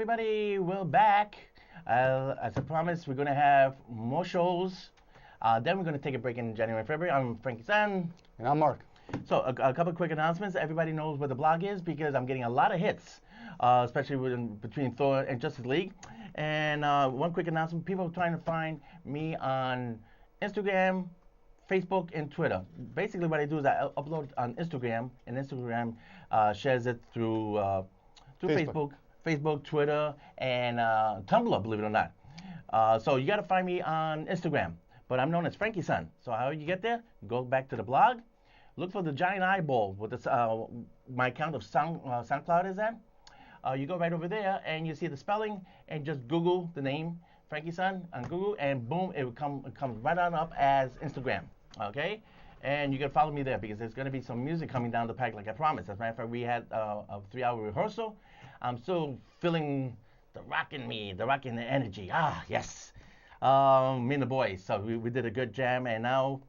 everybody? We're back. As I promised, we're going to have more shows. Then we're going to take a break in January and February. I'm Frankie San. And I'm Mark. So, a couple quick announcements. Everybody knows where the blog is because I'm getting a lot of hits, especially between Thor and Justice League. And one quick announcement, people are trying to find me on Instagram, Facebook, and Twitter. Basically, what I do is I upload on Instagram, and Instagram shares it through Facebook, Twitter, and Tumblr, believe it or not. So you got to find me on Instagram. But I'm known as Frankie San. So how you get there? Go back to the blog. Look for the giant eyeball with this, my account of SoundCloud is at. You go right over there and you see the spelling and just Google the name Frankie San on Google and boom, it comes right on up as Instagram. Okay? And you can follow me there because there's going to be some music coming down the pipe like I promised. As a matter of fact, we had a 3-hour rehearsal. I'm still feeling the rock in me, the rock in the energy. Ah, yes. Me and the boys. So we did a good jam and now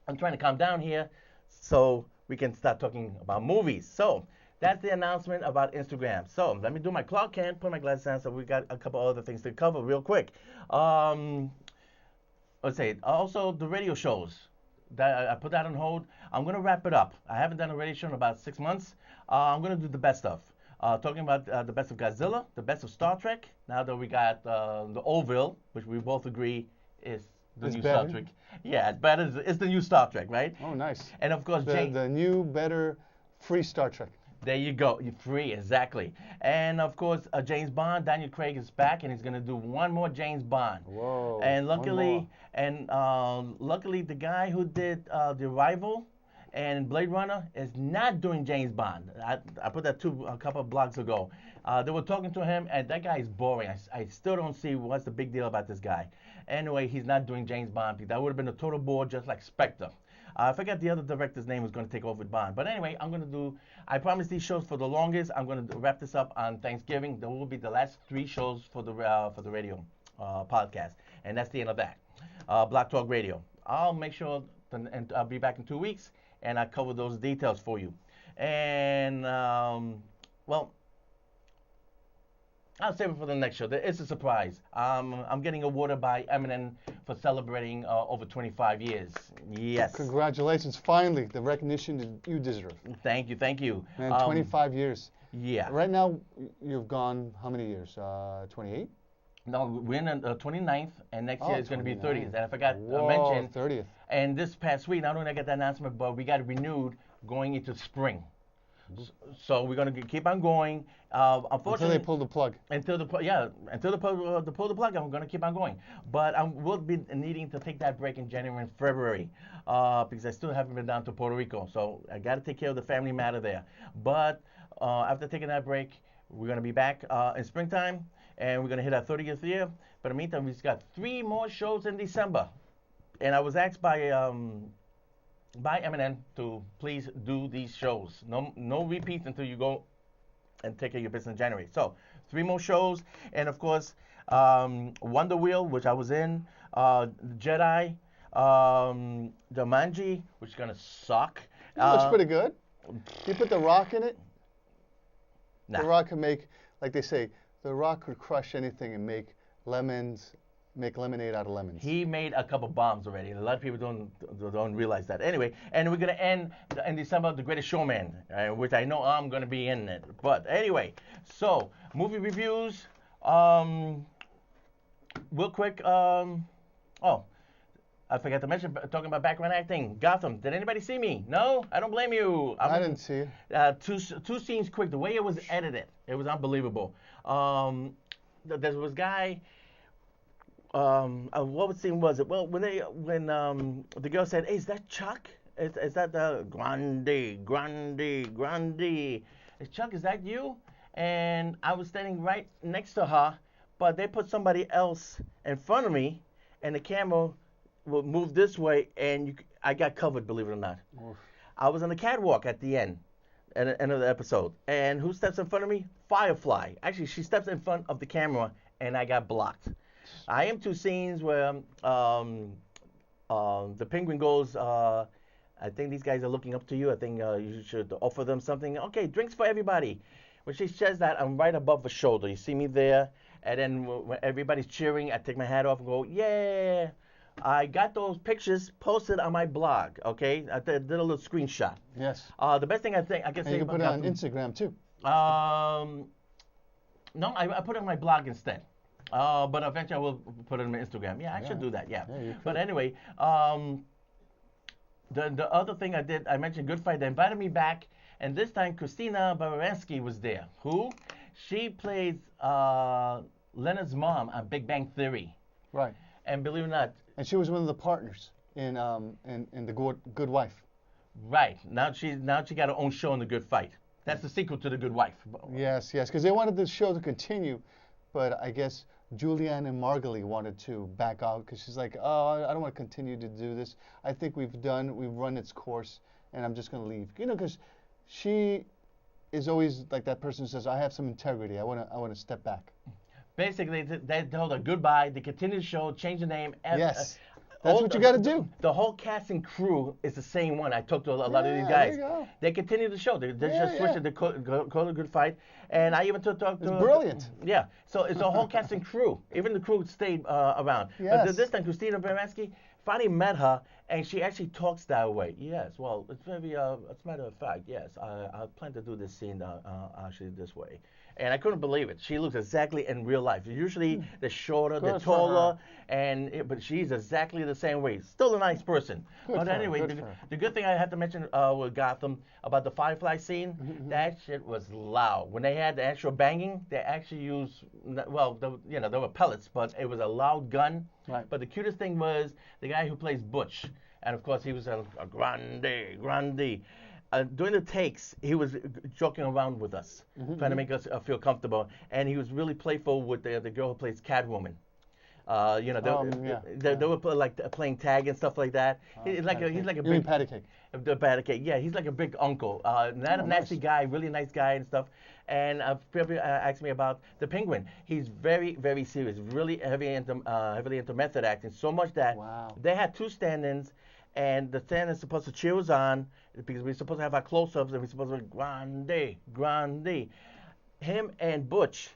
I'm trying to calm down here so we can start talking about movies. So that's the announcement about Instagram. So let me do my clock can, put my glasses on, so we got a couple other things to cover real quick. Let's say also the radio shows. That I put that on hold. I'm gonna wrap it up. I haven't done a radio show in about 6 months. I'm gonna do the best of. Talking about the best of Godzilla, the best of Star Trek. Now that we got the Orville, which we both agree is the new better. Star Trek. Yeah, it's better. It's the new Star Trek, right? Oh, nice. And of course, the new, better, free Star Trek. There you go. You're free, exactly. And of course, James Bond. Daniel Craig is back, and he's gonna do one more James Bond. Whoa. And luckily, luckily, the guy who did The Arrival and Blade Runner is not doing James Bond. I put that a couple of blogs ago. They were talking to him, and that guy is boring. I still don't see what's the big deal about this guy. Anyway, he's not doing James Bond. That would have been a total bore, just like Spectre. I forgot the other director's name who's going to take over with Bond. But anyway, I promised these shows for the longest. I'm going to wrap this up on Thanksgiving. There will be the last 3 shows for the radio podcast. And that's the end of that. Block Talk Radio. I'll make sure, and I'll be back in 2 weeks, and I'll cover those details for you. And, well, I'll save it for the next show. It's a surprise. I'm getting awarded by Eminem for celebrating over 25 years. Yes. Congratulations. Finally, the recognition that you deserve. Thank you. Thank you. Man, 25 years. Yeah. Right now, you've gone how many years? 28? No, we're in the 29th, and next year it's going to be 30th. And I forgot Whoa, to mention. 30th. And this past week, not only did I get that announcement, but we got it renewed going into spring. So we're going to keep on going. Unfortunately, until they pull the plug. Until they pull the plug, I'm going to keep on going. But I will be needing to take that break in January and February because I still haven't been down to Puerto Rico. So I got to take care of the family matter there. But after taking that break, we're going to be back in springtime, and we're going to hit our 30th year. But in the meantime, we've got 3 more shows in December. And I was asked by Eminem to please do these shows. No repeats until you go and take care of your business in January. So 3 more shows, and of course, Wonder Wheel, which I was in, Jedi, Jumanji, which is gonna suck. It looks pretty good. You put The Rock in it. Nah. The Rock can make, like they say, The Rock could crush anything and make lemonade out of lemons. He made a couple bombs already. A lot of people don't realize that. Anyway, and we're gonna end in December The Greatest Showman, which I know I'm gonna be in it. But anyway, so movie reviews. Real quick. Oh, I forgot to mention talking about background acting. Gotham. Did anybody see me? No, I don't blame you. I didn't see it. Two scenes quick. The way it was edited, it was unbelievable. There was a guy. What scene was it? Well, when the girl said, "Hey, is that Chuck? Is that the Grande? Chuck, is that you?" And I was standing right next to her, but they put somebody else in front of me, and the camera would move this way, and I got covered, believe it or not. Oof. I was on the catwalk at the end of the episode, and who steps in front of me? Firefly. Actually, she steps in front of the camera, and I got blocked. I am 2 scenes where the Penguin goes, I think these guys are looking up to you. I think you should offer them something. Okay, drinks for everybody. when she says that, I'm right above the shoulder. You see me there, and then when everybody's cheering, I take my hat off and go, yeah. I got those pictures posted on my blog. Okay, I did a little screenshot. Yes. The best thing I think I can And say you can about put it on Gotham. Instagram too. No, I put it on my blog instead. But eventually I will put it on my Instagram. Yeah, I should do that. Yeah. You But could. anyway, the other thing I did, I mentioned Good Fight. They invited me back, and this time Christina Baranski was there. Who? She plays Leonard's mom on Big Bang Theory. Right. And believe it or not, And she was one of the partners in the Good Wife. right now she got her own show in The Good Fight. That's the sequel to The Good Wife. Yes, yes, because they wanted the show to continue, but I guess Julianne and Margalie wanted to back out because she's like, oh, I don't want to continue to do this. I think we've run its course, and I'm just going to leave. You know, because she is always like that person who says, I have some integrity. I want to step back. Basically, they told her goodbye. They continued the show, changed the name. Yes. That's what you got to do. The whole cast and crew is the same one. I talked to a lot of these Yeah, guys. there you go. They continue the show. They just switched it to call it Good Fight. And I even talked to. It's brilliant. Yeah. So it's a whole cast and crew. Even the crew stayed around. Yes. But this time, Christina Baranski finally met her, and she actually talks that way. Yes. Well, it's very. As a matter of fact, yes. I plan to do this scene actually this way. And I couldn't believe it. She looks exactly in real life. Usually they're shorter, they're Good for taller, but she's exactly the same way. Still a nice person. Good But for her, anyway, good for her. the good thing I had to mention with Gotham about the Firefly scene, that shit was loud. When they had the actual banging, they actually used, well, there were pellets, but it was a loud gun. Right. But the cutest thing was the guy who plays Butch. And of course, he was a grande. During the takes, he was joking around with us, trying to make us feel comfortable, and he was really playful with the girl who plays Catwoman. They were playing tag and stuff like that. He's like a You big mean patty cake? the patty cake. Yeah, he's like a big uncle. Not a nasty nice. guy, really nice guy and stuff. And people asked me about the Penguin. He's very, very serious, really heavily into method acting. So much that they had two stand-ins. And the stand is supposed to cheer us on because we're supposed to have our close-ups and we're supposed to be grande. Him and Butch.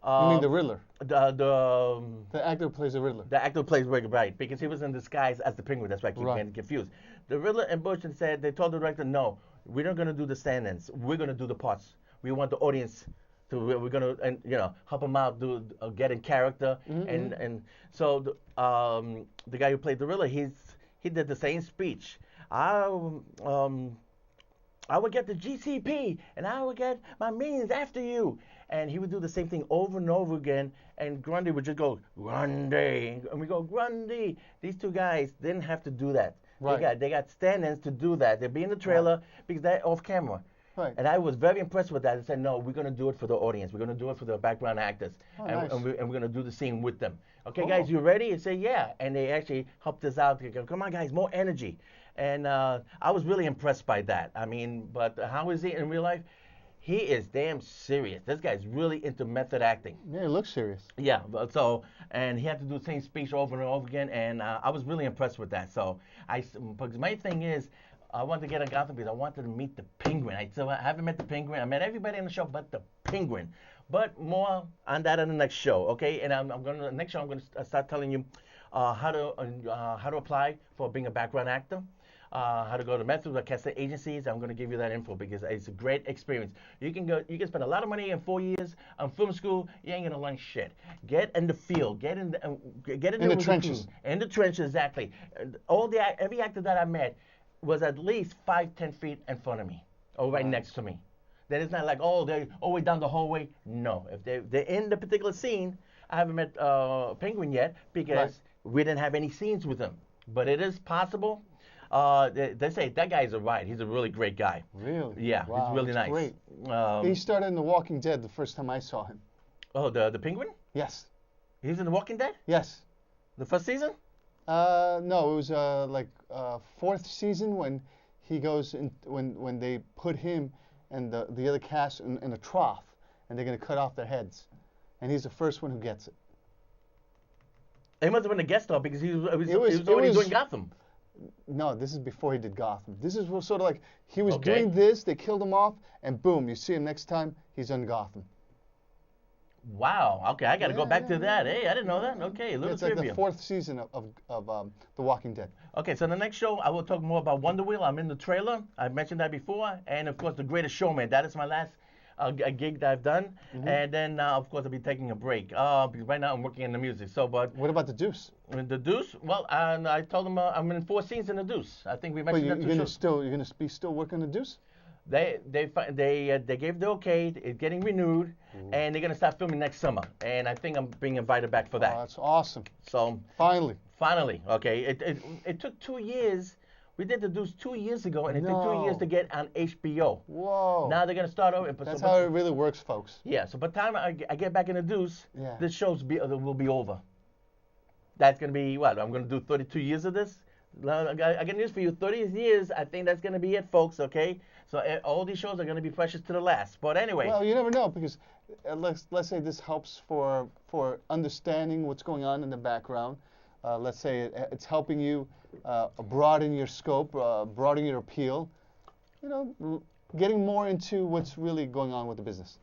You mean the Riddler? The actor who plays the Riddler. The actor plays right because he was in disguise as the Penguin. That's why I keep getting confused. The Riddler and Butch said they told the director, no, we're not going to do the stand-ins. We're going to do the parts. We want the audience to. We're going to help them out, get in character, and so the guy who played the Riddler, he did the same speech. I would get the GCP, and I would get my minions after you. And he would do the same thing over and over again, and Grundy would just go, Grundy. And we go, Grundy. These two guys didn't have to do that. Right. They got stand-ins to do that. They'd be in the trailer because they're off camera. Right. And I was very impressed with that. I said, no, we're going to do it for the audience. We're going to do it for the background actors. Nice. And we're going to do the scene with them. Okay, guys, you ready? And say, yeah. And they actually helped us out. They go, come on, guys, more energy. And I was really impressed by that. I mean, but how is he in real life? He is damn serious. This guy's really into method acting. Yeah, he looks serious. Yeah, and he had to do the same speech over and over again, and I was really impressed with that. So because my thing is, I wanted to get on Gotham because I wanted to meet the Penguin. I haven't met the Penguin. I met everybody on the show but the Penguin. But more on that in the next show, okay? And next show I'm going to start telling you how to apply for being a background actor. How to go to methods or casting agencies. I'm going to give you that info because it's a great experience. You can spend a lot of money in 4 years on film school. You ain't gonna learn shit. Get in the field. Get in the trenches. In the trenches, exactly. Every actor that I met was at least 5-10 feet in front of me or right next to me. That is not like they're all the way down the hallway. No, if they're in the particular scene, I haven't met Penguin yet because we didn't have any scenes with him. But it is possible. They say that guy's a ride. He's a really great guy. Really? Yeah, wow, he's really nice. Great. He started in The Walking Dead the first time I saw him. Oh, the Penguin? Yes. He's in The Walking Dead? Yes. The first season? No, it was fourth season when he goes in, when they put him and the other cast in a trough and they're gonna cut off their heads, and he's the first one who gets it. He must have been a guest star because he was already doing Gotham. No, this is before he did Gotham. This is sort of like he was Okay. doing this, they killed him off, and boom, you see him next time, he's on Gotham. Wow. Okay, I got to go back to that. Yeah. Hey, I didn't know that. Okay, a Yeah, little it's like the trivia. 4th season of The Walking Dead. Okay, so the next show I will talk more about Wonder Wheel. I'm in the trailer. I mentioned that before, and of course, The Greatest Showman. That is my last gig that I've done, and then of course I'll be taking a break. Because right now I'm working in the music. So, but What about The Deuce? the Deuce. Well, and I told them I'm in 4 scenes in the Deuce. I think we But mentioned that you're two gonna shows. you're gonna be still working The Deuce? They gave the okay. It's getting renewed, and they're gonna start filming next summer. And I think I'm being invited back for Oh, that. that's awesome. So Finally. finally, okay. It took 2 years. We did the Deuce 2 years ago, and it took 2 years No. to get on HBO. Whoa. Now they're gonna start over. That's so, how it really works, folks. Yeah. So by the time I get back in the Deuce, Yeah. this show's will be over. That's gonna be what? I'm gonna do 32 years of this. I got news for you. 30 years. I think that's gonna be it, folks. Okay. So all these shows are gonna be precious to the last. But anyway. Well, you never know because let's say this helps for understanding what's going on in the background. Let's say it's helping you broaden your scope, broaden your appeal. You know, getting more into what's really going on with the business.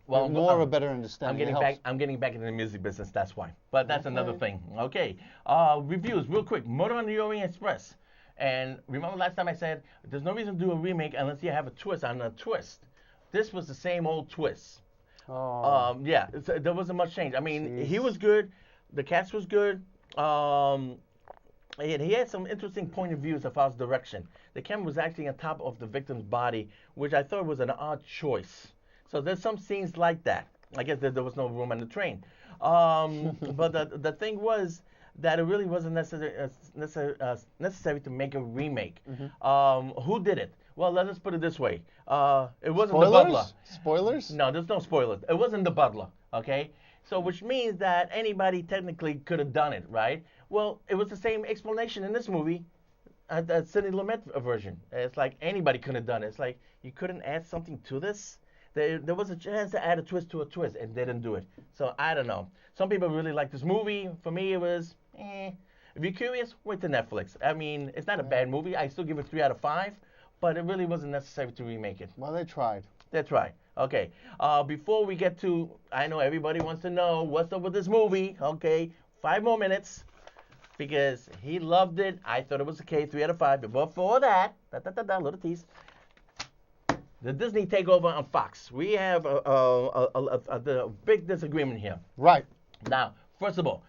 Well, More of a better understanding. I'm getting It helps. back. I'm getting back into the music business. That's why. But that's another Okay. thing. Okay. Reviews, real quick. Motor on the Orient Express. And remember last time I said there's no reason to do a remake unless you have a twist on a twist. This was the same old twist. Oh. Yeah. There wasn't much change. I mean, he Jeez. was good. The cast was good. He had some interesting point of views as far as direction. The camera was actually on top of the victim's body, which I thought was an odd choice. So there's some scenes like that. I guess there was no room on the train. But the thing was that it really wasn't necessary to make a remake. Who did it? Well, let us put it this way. It wasn't the butler. Spoilers? No, there's no spoilers. It wasn't the butler, okay? So which means that anybody technically could have done it, right? Well, it was the same explanation in this movie, the Sidney Lumet version. It's like anybody could have done it. It's like you couldn't add something to this. There was a chance to add a twist to a twist, and they didn't do it. So I don't know. Some people really like this movie. For me, it was, eh. If you're curious, wait to Netflix. I mean, it's not a bad movie. I still give it 3 out of 5, but it really wasn't necessary to remake it. Well, they tried. That's right. Okay. Before we get to, I know everybody wants to know what's up with this movie. Okay. 5 more minutes because he loved it. I thought it was okay. 3 out of 5. But before that, little tease. The Disney takeover on Fox. We have a big disagreement here. Right. Now, first of all,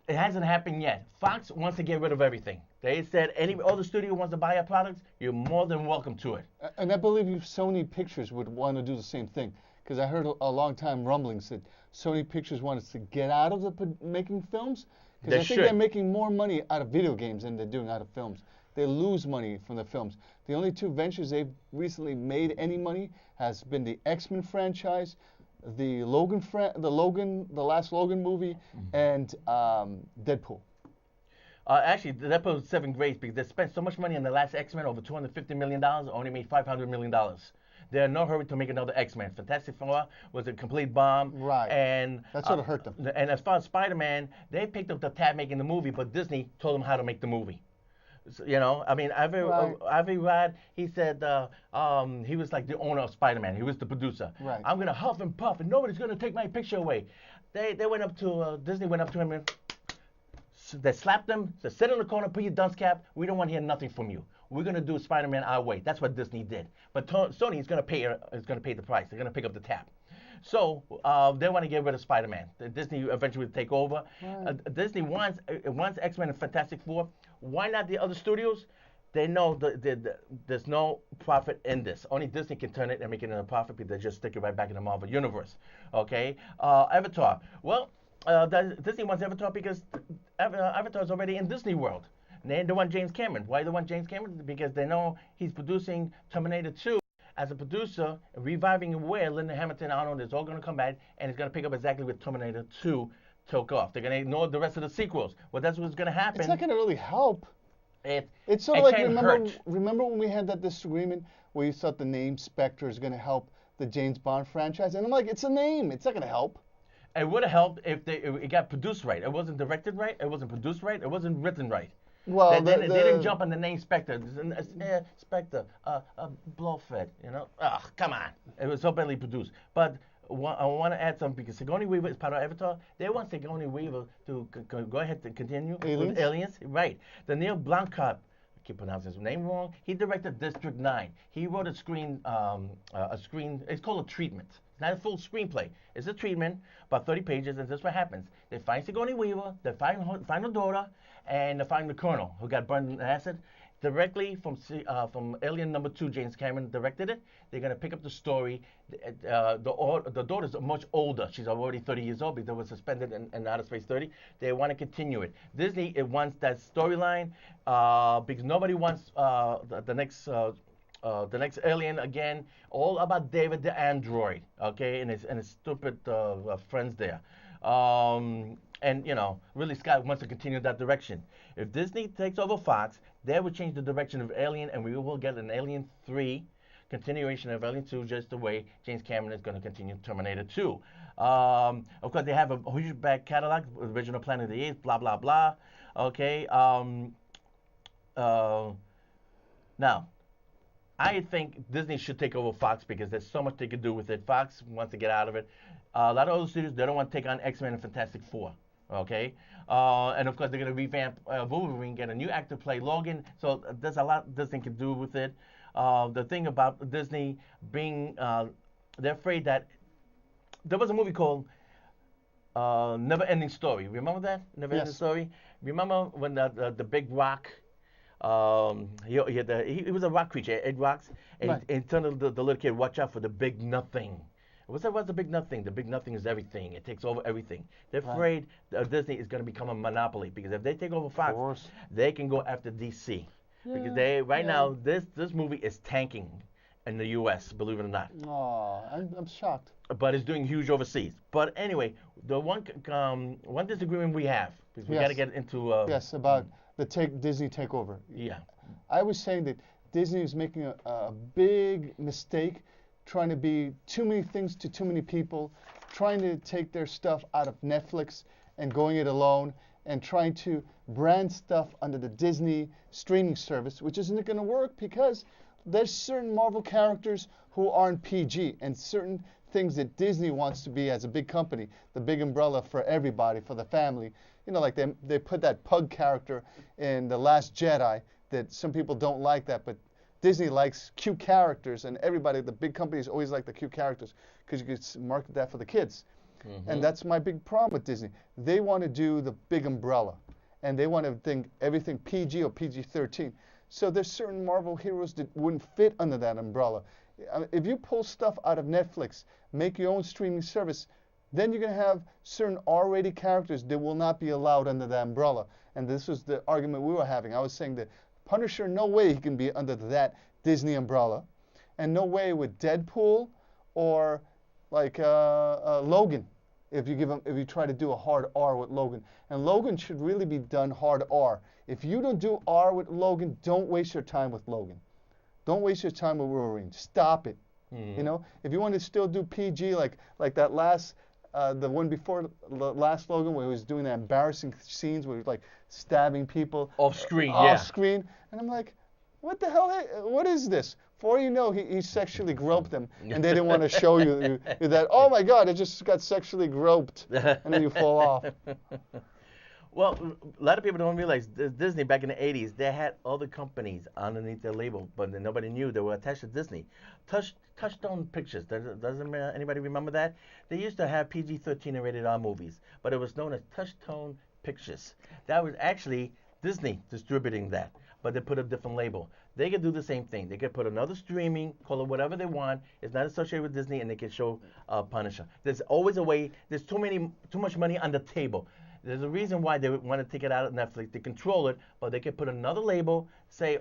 it hasn't happened yet. Fox wants to get rid of everything. They said all the studio wants to buy our products, you're more than welcome to it. And I believe Sony Pictures would want to do the same thing. Because I heard a long time rumblings that Sony Pictures wanted to get out of making films. Because I think they're making more money out of video games than they're doing out of films. They lose money from the films. The only 2 ventures they've recently made any money has been the X-Men franchise, the last Logan movie, and Deadpool. Actually, Deadpool was 7th grade because they spent so much money on the last X-Men, over $250 million, only made $500 million. They're in no hurry to make another X-Men. Fantastic Four was a complete bomb. Right. And That sort of hurt them. And as far as Spider-Man, they picked up the tab making the movie, but Disney told them how to make the movie. So, you know, I mean, Avi Rad, he said he was like the owner of Spider-Man. He was the producer. Right. I'm gonna huff and puff, and nobody's gonna take my picture away. They went up to Disney went up to him and they slapped him. Said, sit in the corner, put your dunce cap. We don't want to hear nothing from you. We're gonna do Spider-Man our way. That's what Disney did. But Sony is gonna pay the price. They're gonna pick up the tab. So they want to get rid of Spider-Man. Disney eventually will take over. Right. Disney wants X-Men and Fantastic Four. Why not the other studios? They know there's no profit in this. Only Disney can turn it and make it into a profit because they just stick it right back in the Marvel Universe. Okay? Avatar. Well, Disney wants Avatar because Avatar is already in Disney World. And they want James Cameron. Why they want James Cameron? Because they know he's producing Terminator 2. As a producer, reviving where Linda Hamilton, Arnold is all going to come back, and it's going to pick up exactly where Terminator 2 took off. They're going to ignore the rest of the sequels. Well, that's what's going to happen. It's not going to really help. It's sort it of like, can hurt. remember when we had that disagreement where you thought the name Spectre is going to help the James Bond franchise? And I'm like, it's a name. It's not going to help. It would have helped if it got produced right. It wasn't directed right. It wasn't produced right. It wasn't written right. Well, They didn't jump on the name Spectre. Spectre, Blofeld, you know. Ugh, come on. It was so badly produced. But I want to add something because Sigourney Weaver is part of Avatar. They want Sigourney Weaver to go ahead and continue Aliens? with Aliens. Right. The Neil Blomkamp, I keep pronouncing his name wrong. He directed District 9. He wrote a screen. It's called a treatment. It's not a full screenplay. It's a treatment, about 30 pages, and this is what happens. They find Sigourney Weaver, they find her daughter, and they find the colonel who got burned in acid. Directly from Alien number 2, James Cameron directed it. They're going to pick up the story. The daughter's much older. She's already 30 years old because they were suspended in Outer Space 30. They want to continue it. Disney wants that storyline because nobody wants the next Alien again. All about David the android, okay, and his stupid friends there. And you know, Ridley Scott wants to continue that direction. If Disney takes over Fox, they will change the direction of Alien, and we will get an Alien 3 continuation of Alien 2, just the way James Cameron is going to continue Terminator 2. Of course, they have a huge back catalog, original Planet of the Apes, blah blah blah. Okay. Now, I think Disney should take over Fox because there's so much they could do with it. Fox wants to get out of it. A lot of other studios, they don't want to take on X-Men and Fantastic Four. Okay? And of course, they're going to revamp Wolverine, get a new actor play Logan. So there's a lot Disney can do with it. The thing about Disney being, they're afraid that there was a movie called Never Ending Story. Remember that? Never Ending Story? Remember when the big rock, he was a rock creature, Ed Rocks, and told the little kid, watch out for the big nothing. What's the big nothing? The big nothing is everything. It takes over everything. They're afraid Disney is going to become a monopoly because if they take over Fox, they can go after DC. Because now this movie is tanking in the U.S. Believe it or not. Oh, I'm shocked. But it's doing huge overseas. But anyway, the one disagreement we have because we got to get into about the Disney takeover. Yeah, I was saying that Disney is making a big mistake, trying to be too many things to too many people, trying to take their stuff out of Netflix and going it alone, and trying to brand stuff under the Disney streaming service, which isn't going to work because there's certain Marvel characters who aren't PG and certain things that Disney wants to be as a big company, the big umbrella for everybody, for the family. You know, like they put that pug character in The Last Jedi that some people don't like that, but Disney likes cute characters, and everybody, the big companies always like the cute characters because you could market that for the kids. Mm-hmm. And that's my big problem with Disney. They want to do the big umbrella, and they want to think everything PG or PG-13. So there's certain Marvel heroes that wouldn't fit under that umbrella. If you pull stuff out of Netflix, make your own streaming service, then you're going to have certain R-rated characters that will not be allowed under that umbrella. And this was the argument we were having. I was saying that Punisher, no way he can be under that Disney umbrella, and no way with Deadpool or like Logan. If you try to do a hard R with Logan, and Logan should really be done hard R. If you don't do R with Logan, don't waste your time with Logan. Don't waste your time with Wolverine. Stop it. Mm. You know, if you want to still do PG like that last. The one before the last Logan where he was doing the embarrassing scenes where he was like stabbing people off screen, and I'm like, what the hell? What is this? For you know, he sexually groped them, and they didn't want to show you that. Oh my God, I just got sexually groped, and then you fall off. Well, a lot of people don't realize Disney back in the 80s, they had other companies underneath their label, but nobody knew they were attached to Disney. Touchstone Pictures, doesn't anybody remember that? They used to have PG-13 and rated R movies, but it was known as Touchstone Pictures. That was actually Disney distributing that, but they put a different label. They could do the same thing. They could put another streaming, call it whatever they want. It's not associated with Disney, and they can show Punisher. There's always a way. There's too much money on the table. There's a reason why they want to take it out of Netflix. They control it, but they can put another label, say,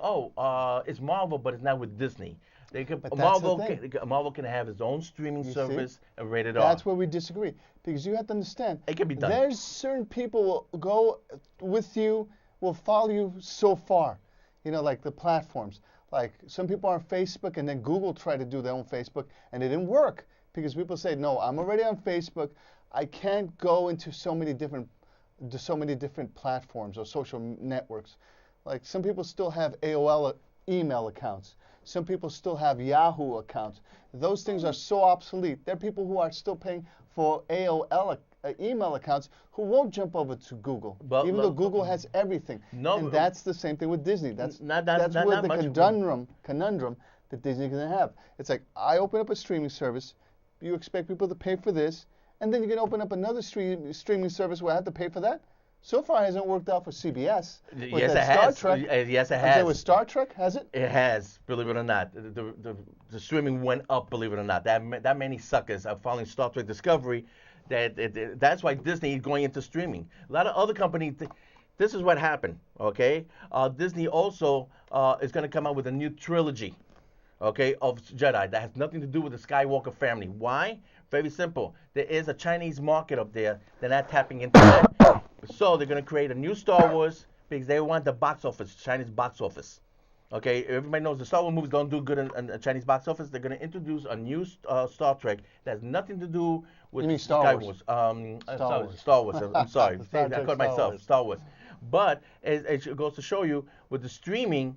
it's Marvel, but it's not with Disney. They could Marvel can have its own streaming service and rated R. That's where we disagree, because you have to understand. It can be done. There's certain people will go with you, will follow you so far. You know, like the platforms. Like some people are on Facebook, and then Google tried to do their own Facebook, and it didn't work because people say, no, I'm already on Facebook. I can't go into so many different platforms or social networks. Like some people still have AOL email accounts. Some people still have Yahoo accounts. Those things are so obsolete. There are people who are still paying for AOL email accounts who won't jump over to Google, even though Google has everything. No, and that's the same thing with Disney. That's not where the much. conundrum that Disney's going to have. It's like, I open up a streaming service, you expect people to pay for this, and then you can open up another streaming service where I have to pay for that? So far, it hasn't worked out for CBS. Yes, it has. Yes, it has. With Star Trek, has it? It has, believe it or not. The streaming went up, believe it or not. That many suckers are following Star Trek Discovery. That's why Disney is going into streaming. A lot of other companies. This is what happened. Okay, Disney also is going to come out with a new trilogy. Okay, of Jedi that has nothing to do with the Skywalker family. Why? Very simple. There is a Chinese market up there. They're not tapping into that. So they're going to create a new Star Wars because they want the box office, Chinese box office. Okay, everybody knows the Star Wars movies don't do good in a Chinese box office. They're going to introduce a new Star Trek that has nothing to do with Star Wars. Star Wars. I'm sorry. I caught myself. Star Wars. But it goes to show you with the streaming,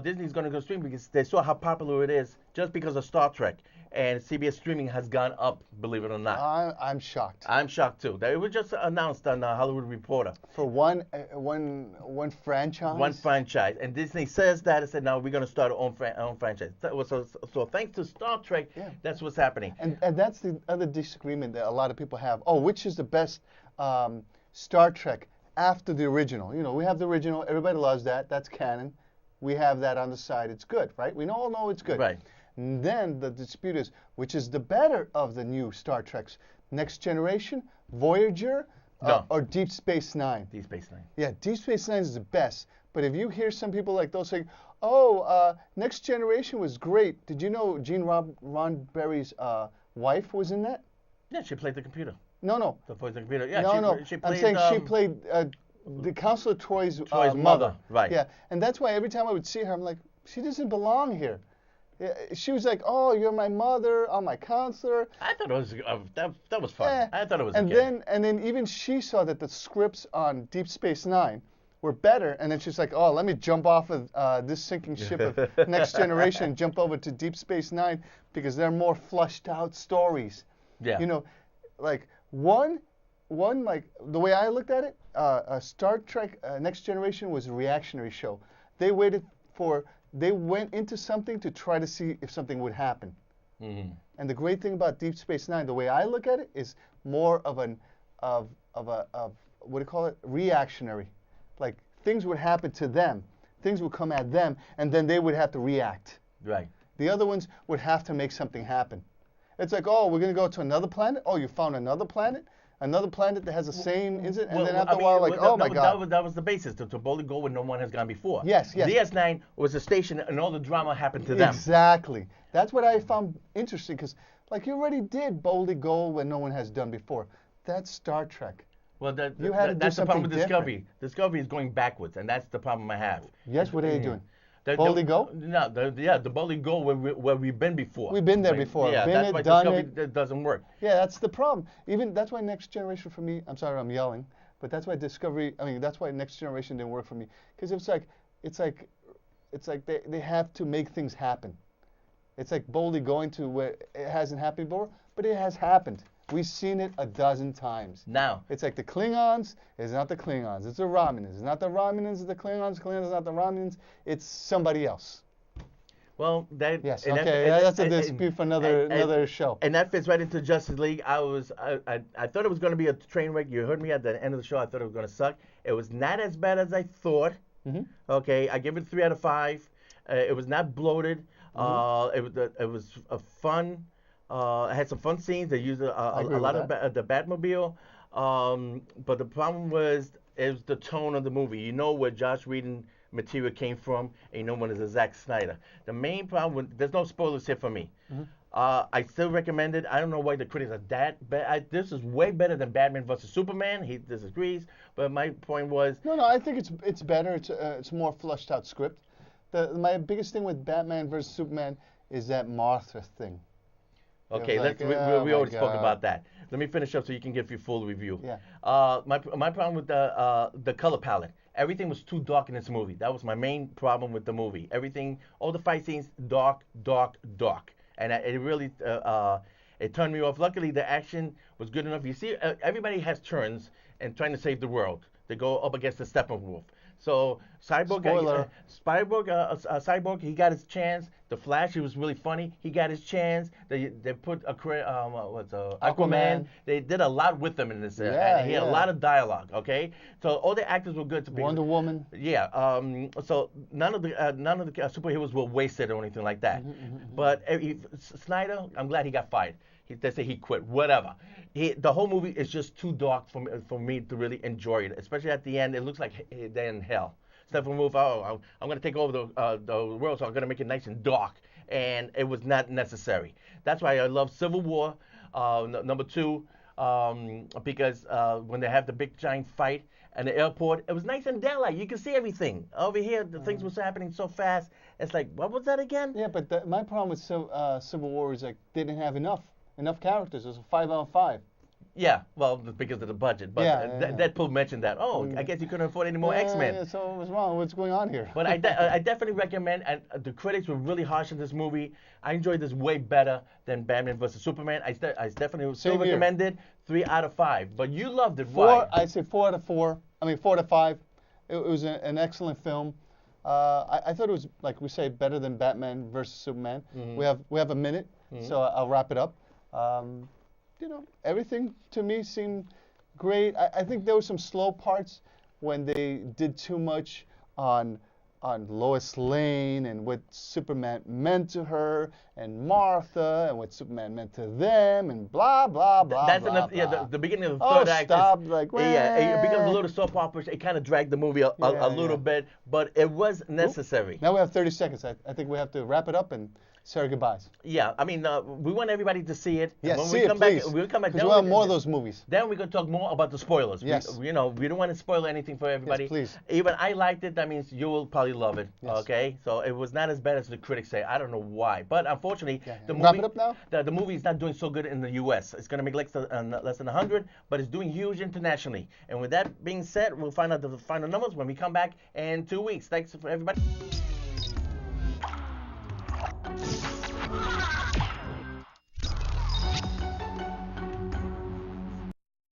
Disney's going to go stream because they saw how popular it is just because of Star Trek. And CBS streaming has gone up, believe it or not. I'm shocked. I'm shocked too. It was just announced on Hollywood Reporter. For one franchise. One franchise, and Disney says that. It said, "No, we're going to start our own franchise." So thanks to Star Trek, that's what's happening. And that's the other disagreement that a lot of people have. Oh, which is the best Star Trek after the original? You know, we have the original. Everybody loves that. That's canon. We have that on the side. It's good, right? We all know it's good. Right. And then the dispute is, which is the better of the new Star Treks? Next Generation, Voyager, or Deep Space Nine? Deep Space Nine. Yeah, Deep Space Nine is the best. But if you hear some people like those saying, oh, Next Generation was great. Did you know Gene Roddenberry's wife was in that? Yeah, she played the computer. No. The voice of the computer. Yeah, no. She played, I'm saying she played the Counselor Troy's mother. Right. Yeah, and that's why every time I would see her, I'm like, she doesn't belong here. She was like, "Oh, you're my mother. I'm my counselor." I thought it was that was fun. Yeah. I thought it was. And then even she saw that the scripts on Deep Space Nine were better, and then she's like, "Oh, let me jump off of this sinking ship of Next Generation and jump over to Deep Space Nine because they're more flushed out stories." Yeah. You know, like one like the way I looked at it, Star Trek Next Generation was a reactionary show. They went into something to try to see if something would happen. Mm-hmm. And the great thing about Deep Space Nine, the way I look at it, is more of what do you call it? Reactionary. Like things would happen to them, things would come at them, and then they would have to react. Right. The other ones would have to make something happen. It's like, oh, we're going to go to another planet. Oh, you found another planet? Another planet that has the same incident, and then after a while, like, oh my God. That was the basis to boldly go where no one has gone before. Yes. DS9 was a station, and all the drama happened to them. Exactly. That's what I found interesting, because like you already did boldly go where no one has done before. That's Star Trek. Well, that's the problem with Discovery. Discovery is going backwards, and that's the problem I have. Yes, what are they doing? Boldly go? No, the boldly go where we've been before. We've been there before. Yeah, that's why Discovery doesn't work. Yeah, that's the problem. Even that's why Next Generation for me, I'm sorry I'm yelling, but that's why that's why Next Generation didn't work for me. Because it's like they have to make things happen. It's like boldly going to where it hasn't happened before, but it has happened. We've seen it a dozen times. Now. It's like the Klingons is not the Klingons. It's the Romulans. It's not the Romulans, it's the Klingons. Klingons is not the Romulans. It's somebody else. Well, yes, okay, that's a dispute for another show. And that fits right into Justice League. I thought it was going to be a train wreck. You heard me at the end of the show. I thought it was going to suck. It was not as bad as I thought. Mm-hmm. Okay, I give it 3 out of 5. It was not bloated. Mm-hmm. It was a fun. It had some fun scenes. They used a lot of the Batmobile. But the problem was the tone of the movie. You know where Josh Whedon material came from, and you know when it's Zack Snyder. The main problem, there's no spoilers here for me. Mm-hmm. I still recommend it. I don't know why the critics are that bad. This is way better than Batman vs. Superman. He disagrees. But my point was... No, I think it's better. It's more flushed out script. My biggest thing with Batman vs. Superman is that Martha thing. Okay, we already spoke about that. Let me finish up so you can give your full review. Yeah. My problem with the color palette. Everything was too dark in this movie. That was my main problem with the movie. Everything, all the fight scenes, dark, dark, dark, and it really it turned me off. Luckily, the action was good enough. You see, everybody has turns and trying to save the world. They go up against the Steppenwolf. So Cyborg, Cyborg, he got his chance. The Flash, he was really funny. He got his chance. They put Aquaman. They did a lot with him in this. And he had a lot of dialogue. Okay, so all the actors were good. Wonder Woman. Yeah. So none of the superheroes were wasted or anything like that. But Snyder, I'm glad he got fired. They say he quit. Whatever. The whole movie is just too dark for me to really enjoy it. Especially at the end, it looks like they're in hell. Steppenwolf, I'm going to take over the world, so I'm going to make it nice and dark. And it was not necessary. That's why I love Civil War, number 2, because when they have the big giant fight at the airport, it was nice and daylight. You can see everything. Over here, the things was happening so fast. It's like, what was that again? Yeah, but my problem with Civil War is like they didn't have enough characters. It was a 5-on-5. Yeah, well, because of the budget. But Deadpool mentioned that. Oh, I guess you couldn't afford any more X-Men. Yeah, so what's wrong? What's going on here? But I definitely recommend, and the critics were really harsh on this movie. I enjoyed this way better than Batman vs. Superman. I definitely still recommend it. 3 out of 5. But you loved it. Why? I'd say 4 out of 4. I mean, 4 out of 5. It was an excellent film. I thought it was, like we say, better than Batman vs. Superman. We have a minute, so I'll wrap it up. You know, everything to me seemed great. I think there were some slow parts when they did too much on Lois Lane and what Superman meant to her, and Martha, and what Superman meant to them, and blah blah blah. That's blah, blah. blah. The beginning of the third act. Stop! Like, well, it becomes a little soap opera. It kind of dragged the movie a little bit, but it was necessary. Now we have 30 seconds. I think we have to wrap it up and say our goodbyes. Yeah, I mean, we want everybody to see it. Yes, when see we come it, please. Back, we'll come back. Because we want more of those movies. Then we're going to talk more about the spoilers. Yes. We don't want to spoil anything for everybody. Yes, please. Even I liked it. That means you will probably love it. Yes. Okay? So it was not as bad as the critics say. I don't know why. But unfortunately, the movie... Wrap it up now? The movie is not doing so good in the U.S. It's going to make less than 100, but it's doing huge internationally. And with that being said, we'll find out the final numbers when we come back in 2 weeks. Thanks for everybody.